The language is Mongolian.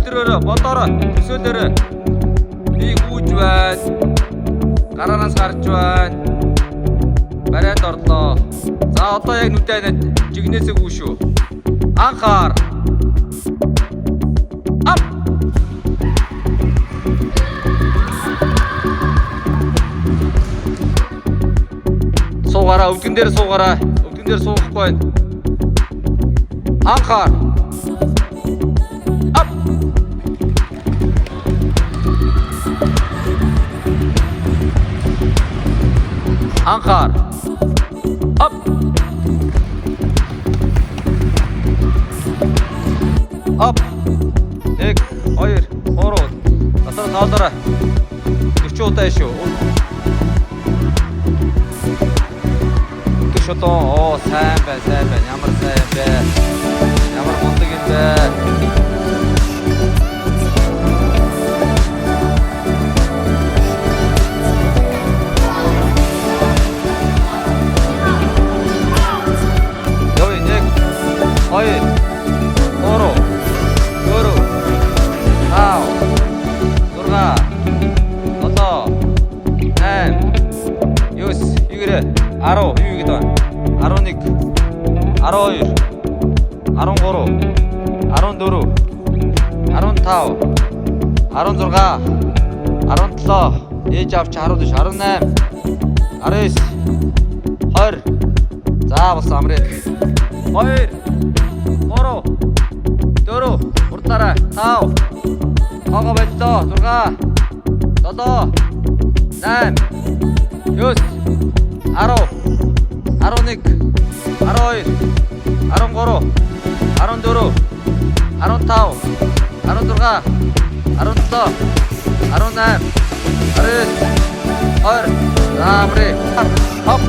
Өдрөөрөө бодороо төсөөлөөрөө би гүйж байна. Гараанаас гарч байна. Барайд орлоо. За одоо яг нүдэнэд жигнэсээ гүйшүү. Анхаар. Ап. Суугаараа, өвдгөн дээр суугаараа. Өвдгөн дээр суухгүй байна. Анхаар. Ап. Анхаар. Ап. Ап. 1 2 3 дотор тоолоорой. 40 удаа шүү. Шотоо сайн байна. Ямар сайн бэ? Ямар мундаг юм бэ? Йой, 1 2 3 4 5 6 7 8 9 игээрээ 10 юу гэдэг вэ? 11 12 13 14 15 16 17 ээж авч харуул ш 18 19 20 за бас амрыг 2 3 4 хурдаараа 5 тоогоо боллоо 6 7 8 9 10 11 12 13 14 15 16 17 18 19 20 за амрыг хоп